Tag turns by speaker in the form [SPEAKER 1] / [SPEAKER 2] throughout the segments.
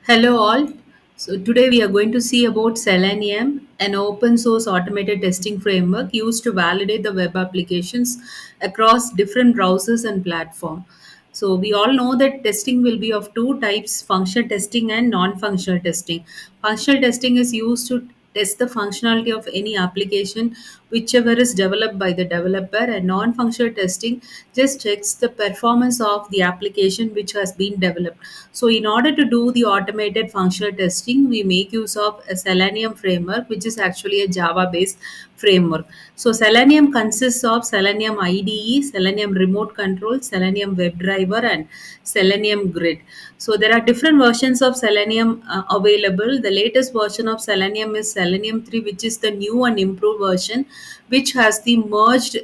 [SPEAKER 1] Hello all. So today we are going to see about Selenium, an open source automated testing framework used to validate the web applications across different browsers and platform. So we all know that testing will be of two types, functional testing and non-functional testing. Functional testing is used to test the functionality of any application whichever is developed by the developer, and non-functional testing just checks the performance of the application which has been developed. So in order to do the automated functional testing, we make use of a Selenium framework, which is actually a Java based framework. So Selenium consists of Selenium IDE, Selenium remote control, Selenium WebDriver, and Selenium Grid. So there are different versions of Selenium available. The latest version of Selenium is Selenium 3, which is the new and improved version, which has the merged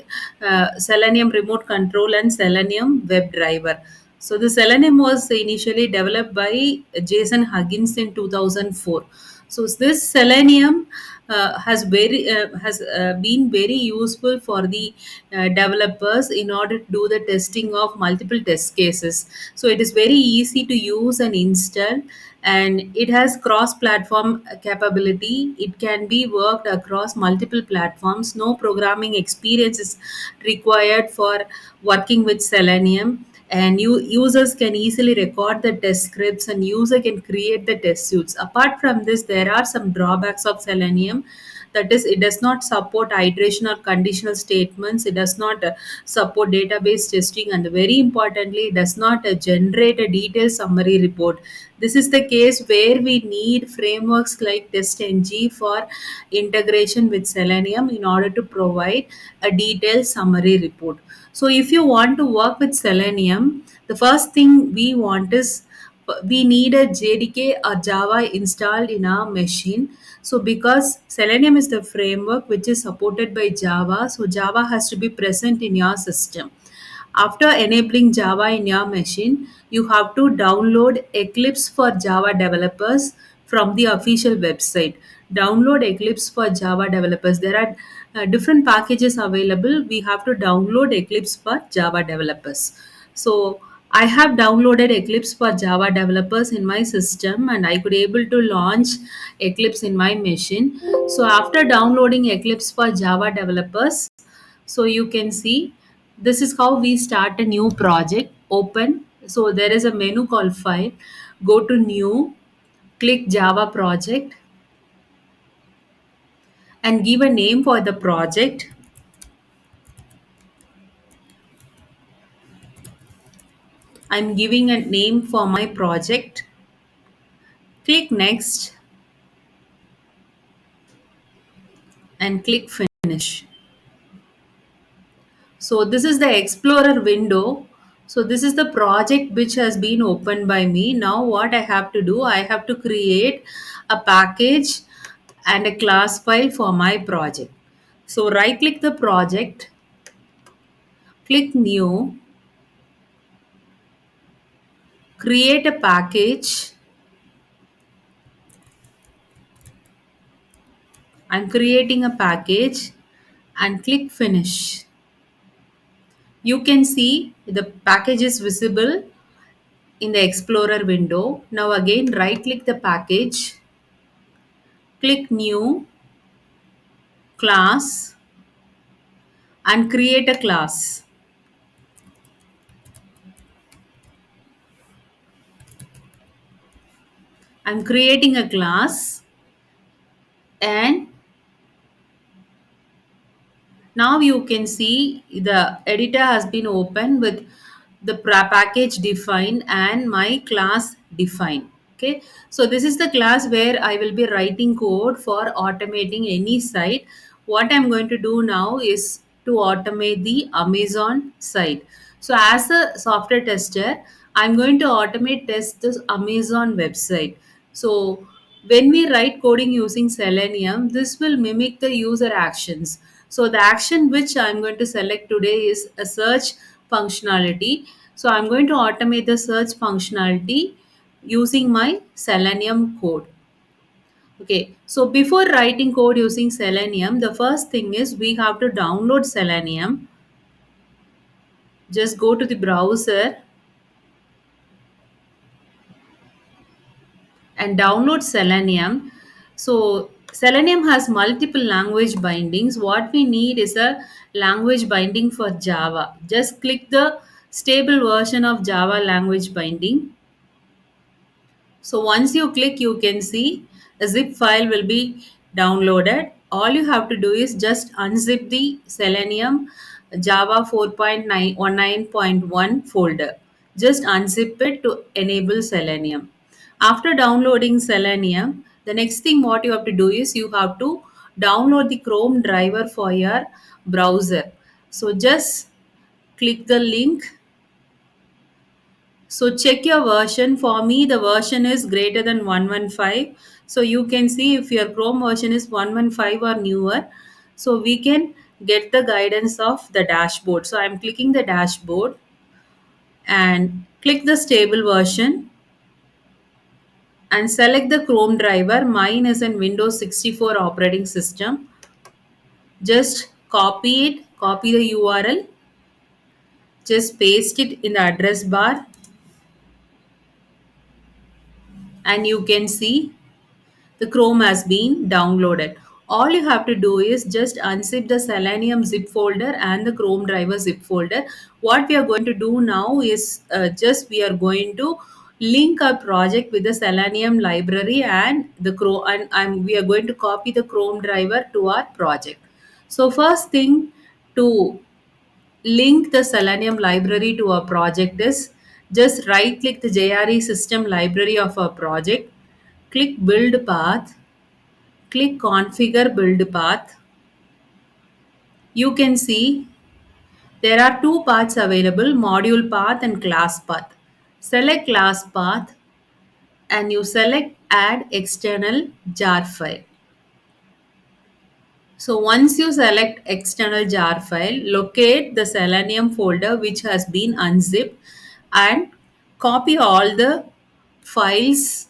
[SPEAKER 1] Selenium remote control and Selenium WebDriver. So the Selenium was initially developed by Jason Huggins in 2004. So this Selenium has been very useful for the developers in order to do the testing of multiple test cases. So it is very easy to use and install, and it has cross platform capability. It can be worked across multiple platforms. No programming experience is required for working with Selenium, and users can easily record the test scripts, and user can create the test suits. Apart from this, there are some drawbacks of Selenium. That is, it does not support iteration or conditional statements. It does not support database testing, and very importantly, it does not generate a detailed summary report. This is the case where we need frameworks like TestNG for integration with Selenium in order to provide a detailed summary report. So if you want to work with Selenium, the first thing we want is we need a JDK or Java installed in our machine. So because Selenium is the framework which is supported by Java, so Java has to be present in your system. After enabling Java in your machine, you have to download Eclipse for Java developers from the official website. Download Eclipse for Java developers. There are different packages available. We have to download Eclipse for Java developers. So I have downloaded Eclipse for Java developers in my system, and I could able to launch Eclipse in my machine. So after downloading Eclipse for Java developers, so you can see this is how we start a new project. Open. So there is a menu called file. Go to new, click Java project, and give a name for the project. I'm giving a name for my project. Click next and click finish. So this is the Explorer window. So this is the project which has been opened by me. Now what I have to do, I have to create a package and a class file for my project. So right click the project, click new, create a package. I'm creating a package and click finish. You can see the package is visible in the Explorer window. Now again right click the package, click new, class, and create a class. I'm creating a class, and now you can see the editor has been opened with the package defined and my class defined. Okay, so this is the class where I will be writing code for automating any site. What I'm going to do now is to automate the Amazon site. So as a software tester, I'm going to automate test this Amazon website. So when we write coding using Selenium, this will mimic the user actions. So the action which I'm going to select today is a search functionality. So I'm going to automate the search functionality using my Selenium code. Okay, so before writing code using Selenium, the first thing is we have to download Selenium. Just go to the browser and download Selenium. So Selenium has multiple language bindings. What we need is a language binding for Java. Just click the stable version of Java language binding. So once you click, you can see a zip file will be downloaded. All you have to do is just unzip the Selenium Java 4.919.1 folder. Just unzip it to enable Selenium. After downloading Selenium, the next thing what you have to do is you have to download the Chrome driver for your browser. So just click the link. So check your version. For me, the version is greater than 115. So you can see if your Chrome version is 115 or newer. So we can get the guidance of the dashboard. So I'm clicking the dashboard and click the stable version and select the Chrome driver. Mine is in Windows 64 operating system. Just copy it, copy the URL, just paste it in the address bar, and you can see the Chrome has been downloaded. All you have to do is just unzip the Selenium zip folder and the Chrome driver zip folder. What we are going to do now is just we are going to link our project with the Selenium library and the Chrome, and we are going to copy the Chrome driver to our project. So first thing to link the Selenium library to our project is just right click the JRE system library of our project, click build path, click configure build path. You can see there are two paths available, module path and class path. Select class path and you select add external jar file. So once you select external jar file, locate the Selenium folder which has been unzipped and copy all the files,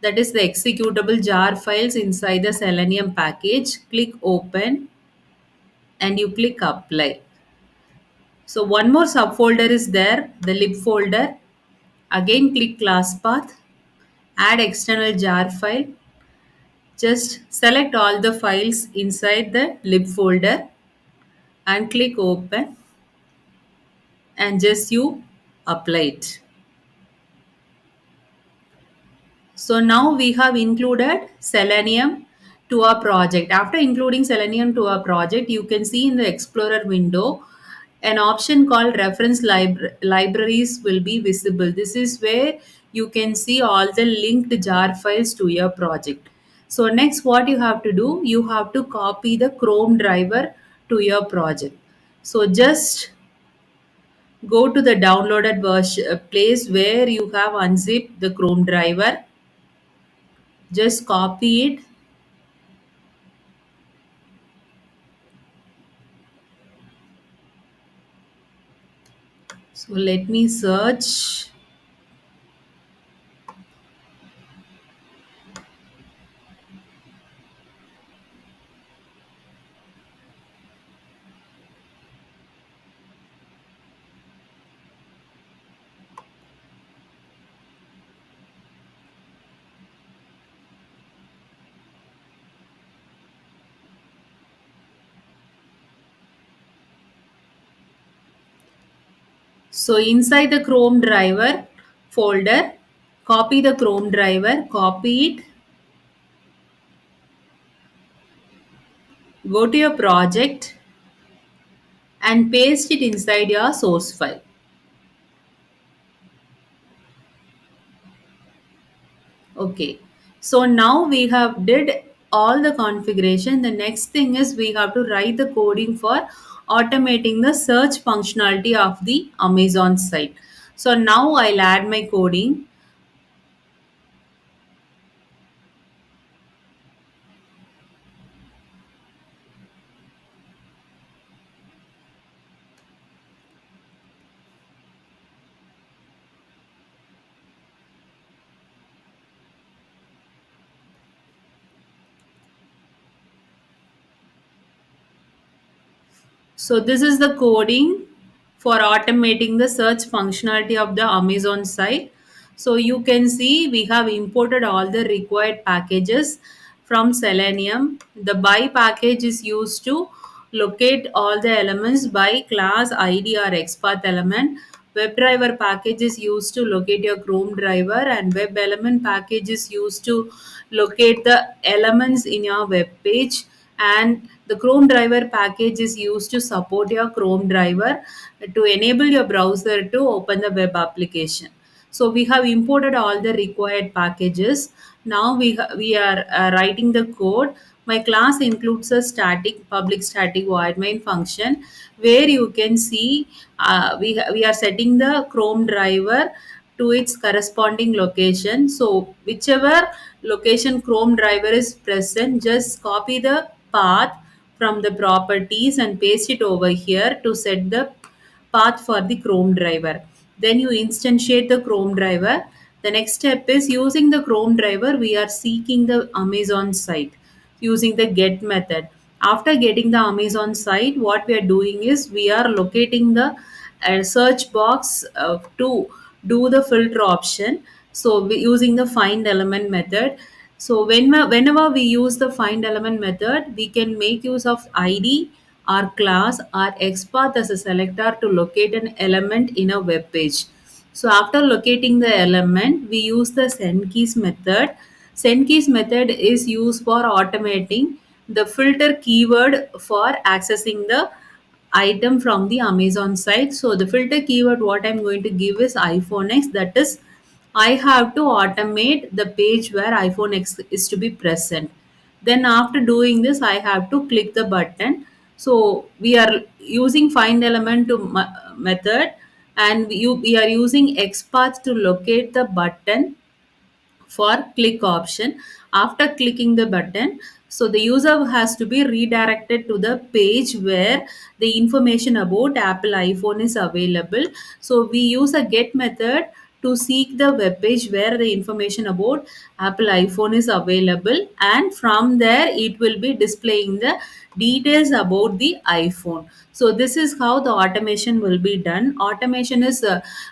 [SPEAKER 1] that is the executable jar files inside the Selenium package. Click open and you click apply. So one more subfolder is there, the lib folder. Again click class path, add external jar file. Just select all the files inside the lib folder and click open and just you apply it. So now we have included Selenium to our project. After including Selenium to our project, you can see in the Explorer window an option called reference libraries will be visible. This is where you can see all the linked jar files to your project. So next what you have to do, you have to copy the Chrome driver to your project. So just go to the downloaded version place where you have unzipped the Chrome driver. Just copy it. So let me search. So inside the Chrome driver folder, copy the Chrome driver, copy it, go to your project and paste it inside your source file. Okay. So now we have did all the configuration. The next thing is we have to write the coding for automating the search functionality of the Amazon site. So now I'll add my coding. So this is the coding for automating the search functionality of the Amazon site. So you can see we have imported all the required packages from Selenium. The by package is used to locate all the elements by class ID or XPath element. WebDriver package is used to locate your Chrome driver, and web element package is used to locate the elements in your web page, and the Chrome driver package is used to support your Chrome driver to enable your browser to open the web application. So we have imported all the required packages. Now we are writing the code. My class includes a static public static void main function where you can see we are setting the Chrome driver to its corresponding location. So whichever location Chrome driver is present, just copy the path from the properties and paste it over here to set the path for the Chrome driver. Then you instantiate the Chrome driver. The next step is using the Chrome driver, we are seeking the Amazon site using the get method. After getting the Amazon site, what we are doing is we are locating the search box to do the filter option. So using the find element method. So whenever we use the find element method, we can make use of ID or class or XPath as a selector to locate an element in a web page. So after locating the element, we use the send keys method. Send keys method is used for automating the filter keyword for accessing the item from the Amazon site. So the filter keyword what I'm going to give is iPhone X. That is, I have to automate the page where iPhone X is to be present. Then after doing this, I have to click the button. So we are using find element to method, and we are using XPath to locate the button for click option. After clicking the button, so the user has to be redirected to the page where the information about Apple iPhone is available. So we use a get method to seek the web page where the information about Apple iPhone is available, and from there it will be displaying the details about the iPhone. So this is how the automation will be done. Automation is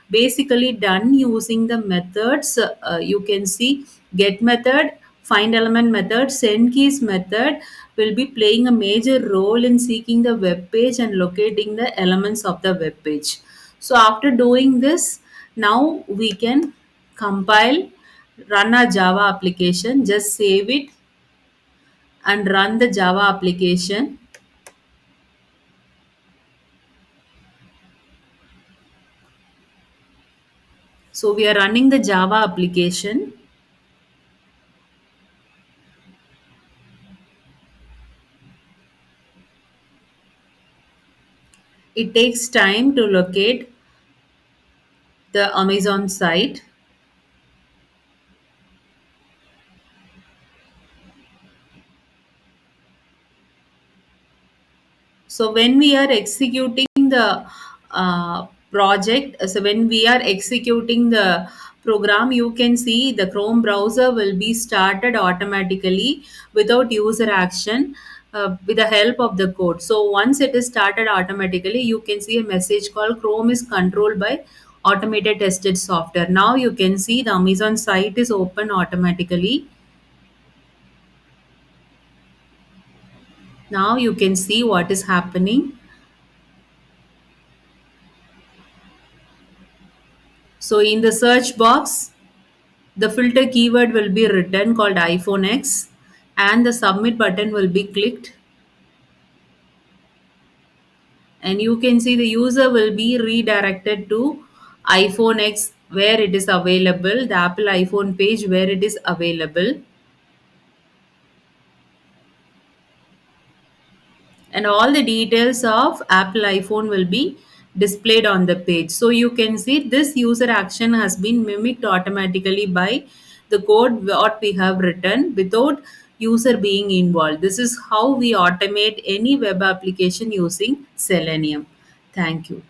[SPEAKER 1] basically done using the methods. You can see get method, find element method, send keys method will be playing a major role in seeking the web page and locating the elements of the web page. So after doing this, now we can compile, run a Java application. Just save it and run the Java application. So we are running the Java application. It takes time to locate the Amazon site. So when we are executing the project, so when we are executing the program, you can see the Chrome browser will be started automatically without user action with the help of the code. So once it is started automatically, you can see a message called Chrome is controlled by automated tested software. Now you can see the Amazon site is open automatically. Now you can see what is happening. So in the search box, the filter keyword will be written called iPhone X, and the submit button will be clicked, and you can see the user will be redirected to iPhone X where it is available, the Apple iPhone page where it is available, and all the details of Apple iPhone will be displayed on the page. So you can see this user action has been mimicked automatically by the code what we have written without user being involved. This is how we automate any web application using Selenium. Thank you.